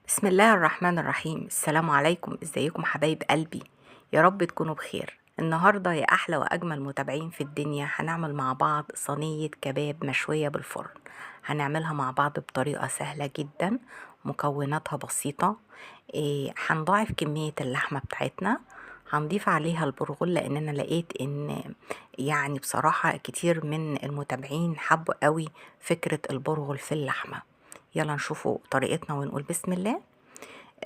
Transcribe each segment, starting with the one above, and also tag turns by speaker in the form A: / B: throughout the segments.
A: بسم الله الرحمن الرحيم. السلام عليكم، ازيكم حبايب قلبي؟ يا رب تكونوا بخير. النهاردة يا أحلى وأجمل متابعين في الدنيا هنعمل مع بعض صينية كباب مشوية بالفرن. هنعملها مع بعض بطريقة سهلة جدا، مكوناتها بسيطة. هنضاعف كمية اللحمة بتاعتنا، هنضيف عليها البرغل لأننا لقيت إن يعني بصراحة كتير من المتابعين حبوا قوي فكرة البرغل في اللحمة. يلا نشوفوا طريقتنا ونقول بسم الله.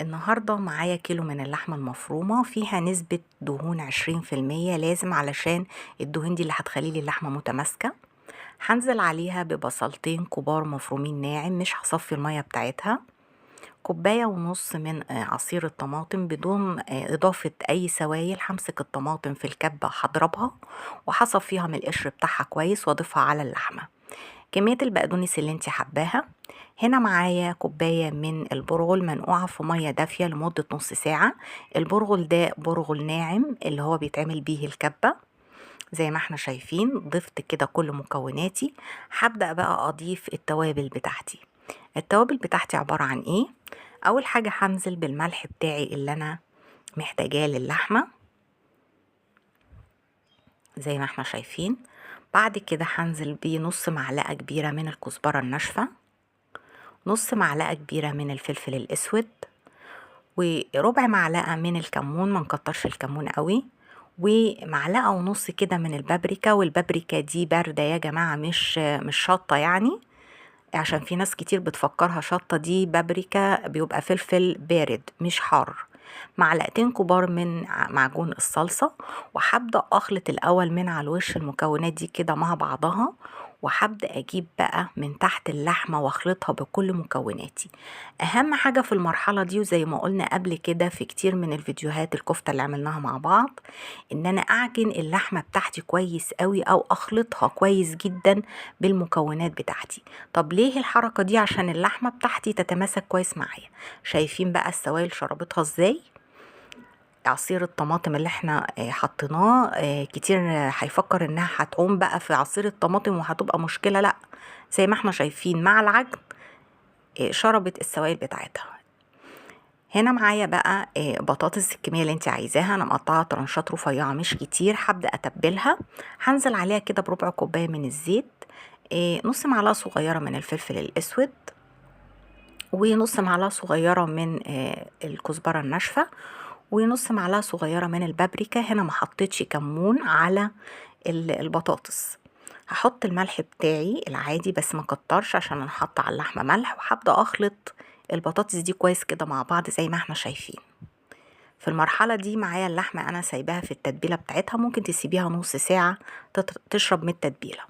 A: النهاردة معايا كيلو من اللحمة المفرومة، فيها نسبة دهون 20%، لازم علشان الدهون دي اللي هتخليلي اللحمة متماسكة. هنزل عليها ببصلتين كبار مفرومين ناعم، مش هصفي المية بتاعتها. كوباية ونص من عصير الطماطم بدون إضافة أي سوائل. همسك الطماطم في الكبة هضربها وهصفيها من القشر بتاعها كويس وأضيفها على اللحمة. كمية البقدونس اللي انت حباها. هنا معايا كوباية من البرغل منقوعة في مية دافية لمدة نص ساعة. البرغل ده برغل ناعم اللي هو بيتعمل بيه الكبة. زي ما احنا شايفين ضفت كده كل مكوناتي. هبدأ بقى أضيف التوابل بتاعتي. التوابل بتاعتي عبارة عن ايه؟ أول حاجة هنزل بالملح بتاعي اللي أنا محتاجاه للحمة زي ما احنا شايفين. بعد كده هنزل بنص معلقة كبيرة من الكزبرة الناشفة، نص معلقة كبيرة من الفلفل الأسود، وربع معلقة من الكمون، ما نكترش الكمون قوي، ومعلقة ونص كده من البابريكا. والبابريكا دي باردة يا جماعة، مش شطة يعني، عشان في ناس كتير بتفكرها شطة. دي بابريكا بيبقى فلفل بارد مش حار. معلقتين كبار من معجون الصلصة. وهبدأ أخلط الأول من على الوش المكونات دي كده مع بعضها، وهبدأ أجيب بقى من تحت اللحمة واخلطها بكل مكوناتي. أهم حاجة في المرحلة دي، وزي ما قلنا قبل كده في كتير من الفيديوهات الكفتة اللي عملناها مع بعض، إن أنا أعجن اللحمة بتاعتي كويس قوي أو أخلطها كويس جدا بالمكونات بتاعتي. طب ليه الحركة دي؟ عشان اللحمة بتاعتي تتماسك كويس معايا. شايفين بقى السوائل شربتها ازاي؟ عصير الطماطم اللي احنا حطيناه، كتير هيفكر انها هتعوم بقى في عصير الطماطم وهتبقى مشكلة. لا، زي ما احنا شايفين مع العجن شربت السوائل بتاعتها. هنا معايا بقى بطاطس الكمية اللي انت عايزاها. انا مقطعة طرنشات رفيعة مش كتير. هبدأ اتبلها. هنزل عليها كده بربع كوباية من الزيت، نص معلقة صغيرة من الفلفل الاسود، ونص معلقة صغيرة من الكزبرة الناشفة، ونص معلقة صغيرة من البابريكا. هنا ما حطيتش كمون على البطاطس. هحط الملح بتاعي العادي بس ما كترش عشان نحط على اللحمة ملح. وهبدأ اخلط البطاطس دي كويس كده مع بعض زي ما احنا شايفين. في المرحلة دي معايا اللحمة انا سايباها في التتبيلة بتاعتها، ممكن تسيبيها نص ساعة تشرب من التتبيلة.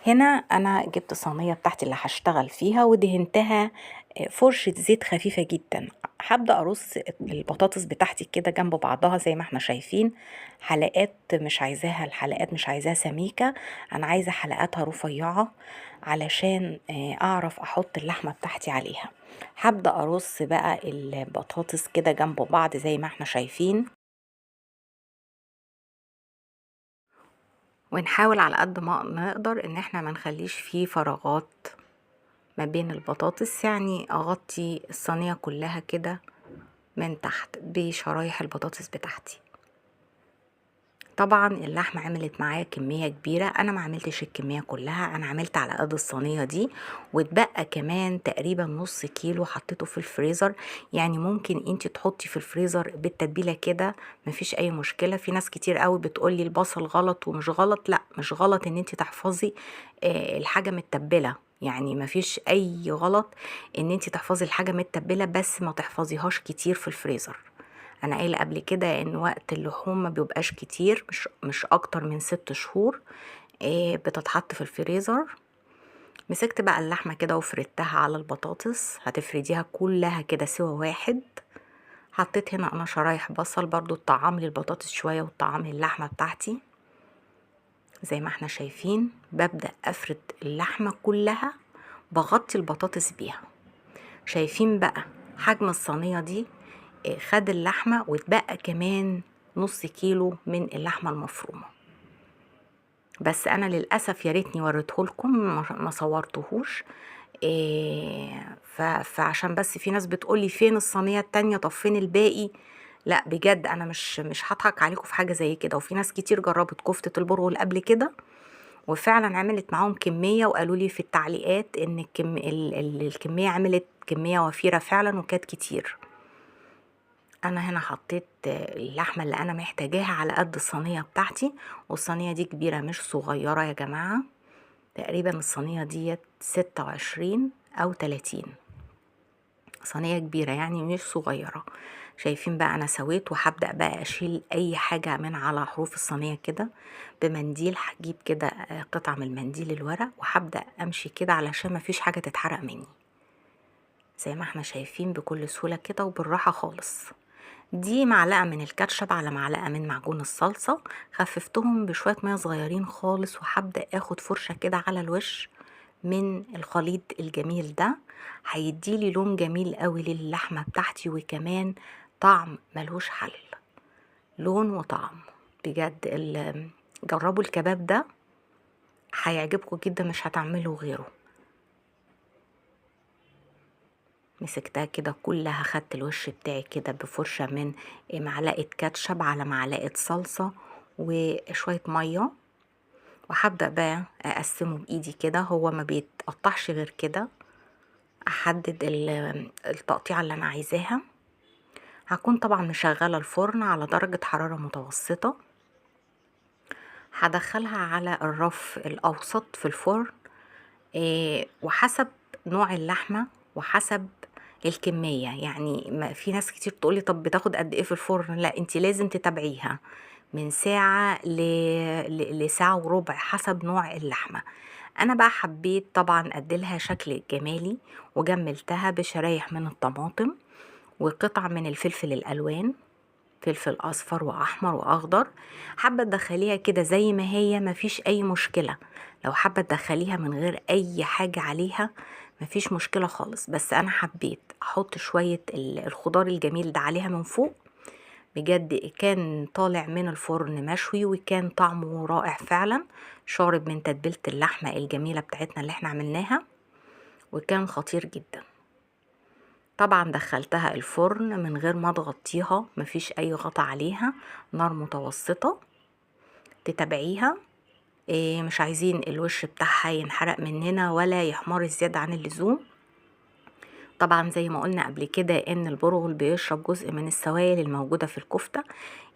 A: هنا انا جبت صينية بتاعتي اللي هشتغل فيها ودهنتها فرشة زيت خفيفة جدا. هبدأ ارص البطاطس بتاعتي كده جنب بعضها زي ما احنا شايفين. حلقات مش عايزاها، الحلقات مش عايزاها سميكة، انا عايزة حلقاتها رفيعة علشان اعرف احط اللحمة بتاعتي عليها. هبدأ ارص بقى البطاطس كده جنب بعض زي ما احنا شايفين، ونحاول على قد ما نقدر ان احنا ما نخليش فيه فراغات ما بين البطاطس. يعني اغطي الصينية كلها كده من تحت بشرايح البطاطس بتاعتي. طبعا اللحمة عملت معايا كمية كبيرة، انا ما عملتش الكمية كلها، انا عملت على قد الصينية دي. واتبقى كمان تقريبا نص كيلو حطيته في الفريزر. يعني ممكن انت تحطي في الفريزر بالتتبيلة كده، مفيش اي مشكلة. في ناس كتير قوي بتقولي البصل غلط ومش غلط. لا، مش غلط ان انت تحفظي الحاجة متبلة. يعني مفيش اي غلط ان انت تحفظي الحاجة متبلة، بس ما تحفظيهاش كتير في الفريزر. انا قايله قبل كده ان وقت اللحوم ما بيبقاش كتير، مش اكتر من 6 شهور بتتحط في الفريزر. مسكت بقى اللحمه كده وفردتها على البطاطس. هتفرديها كلها كده سوا واحد. حطيت هنا انا شرايح بصل برضو تطعم لي البطاطس شويه وتطعم لي اللحمه بتاعتي. زي ما احنا شايفين ببدأ افرد اللحمه كلها، بغطي البطاطس بيها. شايفين بقى حجم الصينيه دي؟ خد اللحمة واتبقى كمان نص كيلو من اللحمة المفرومة. بس انا للأسف يا ريتني وريتهولكم، ما صورتهوش. فعشان بس في ناس بتقولي فين الصينية التانية، طب فين الباقي؟ لا بجد انا مش هضحك عليكم في حاجة زي كده. وفي ناس كتير جربت كفتة البرغل قبل كده وفعلا عملت معاهم كمية، وقالوا لي في التعليقات ان الكمية عملت كمية وفيرة فعلا وكانت كتير. انا هنا حطيت اللحمة اللي انا محتاجاها على قد الصينية بتاعتي، والصينية دي كبيرة مش صغيرة يا جماعة. تقريبا الصينية ديت 26 او 30، صينية كبيرة يعني مش صغيرة. شايفين بقى انا سويت، وهبدأ بقى اشيل اي حاجة من على حروف الصينية كده بمنديل. هجيب كده قطعة من المنديل الورق، وهبدأ امشي كده علشان مفيش حاجة تتحرق مني، زي ما احنا شايفين بكل سهولة كده وبالراحة خالص. دي معلقة من الكاتشب على معلقة من معجون الصلصة، خففتهم بشوية مية صغيرين خالص، وهبدأ اخد فرشة كده على الوش من الخليط الجميل ده. هيديلي لون جميل قوي للحمة بتاعتي، وكمان طعم ملهوش حل، لون وطعم بجد. جربوا الكباب ده هيعجبكم جدا، مش هتعملوا غيره. مسكتها كده كلها، خدت الوش بتاعي كده بفرشة من معلقة كاتشب على معلقة صلصة وشوية مية، وهبدأ بقى اقسمه بايدي كده. هو ما بيتقطعش غير كده. احدد التقطيعة اللي انا عايزاها. هكون طبعا مشغلة الفرن على درجة حرارة متوسطة. هدخلها على الرف الاوسط في الفرن، وحسب نوع اللحمة وحسب الكمية. يعني في ناس كتير تقولي طب بتاخد قد ايه في الفرن؟ لا، انتي لازم تتابعيها من ساعة لساعة وربع حسب نوع اللحمة. انا بقى حبيت طبعا اديلها شكل جمالي، وجملتها بشرايح من الطماطم وقطع من الفلفل الالوان، فلفل اصفر واحمر واخضر. حابه تدخليها كده زي ما هي مفيش اي مشكله، لو حابه تدخليها من غير اي حاجه عليها مفيش مشكله خالص. بس انا حبيت احط شويه الخضار الجميل ده عليها من فوق. بجد كان طالع من الفرن مشوي، وكان طعمه رائع فعلا، شارب من تتبيله اللحمه الجميله بتاعتنا اللي احنا عملناها، وكان خطير جدا. طبعا دخلتها الفرن من غير ما تغطيها، مفيش اي غطا عليها، نار متوسطة. تتابعيها، مش عايزين الوش بتاعها ينحرق مننا ولا يحمر زيادة عن اللزوم. طبعا زي ما قلنا قبل كده ان البرغل بيشرب جزء من السوائل الموجودة في الكفتة،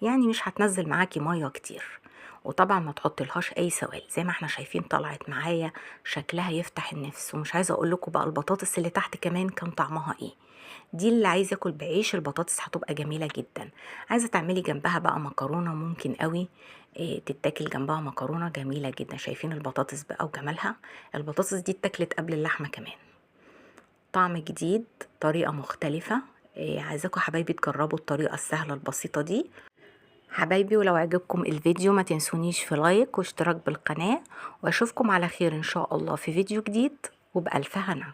A: يعني مش هتنزل معاكي مية كتير. وطبعا ما تحطلهاش اي سوائل. زي ما احنا شايفين طلعت معايا شكلها يفتح النفس. ومش عايزه اقول لكم بقى البطاطس اللي تحت كمان كان طعمها ايه. دي اللي عايز ياكل بعيش البطاطس هتبقى جميله جدا. عايزه تعملي جنبها بقى مكرونه، ممكن قوي تتاكل جنبها مكرونه جميله جدا. شايفين البطاطس بقى وجمالها؟ البطاطس دي اتاكلت قبل اللحمه كمان. طعم جديد، طريقه مختلفه. عايزاكم حبايبي تجربوا الطريقه السهله البسيطه دي حبايبي. ولو عجبكم الفيديو ما تنسونيش في لايك واشتراك بالقناه، واشوفكم على خير ان شاء الله في فيديو جديد، وبألف هنا.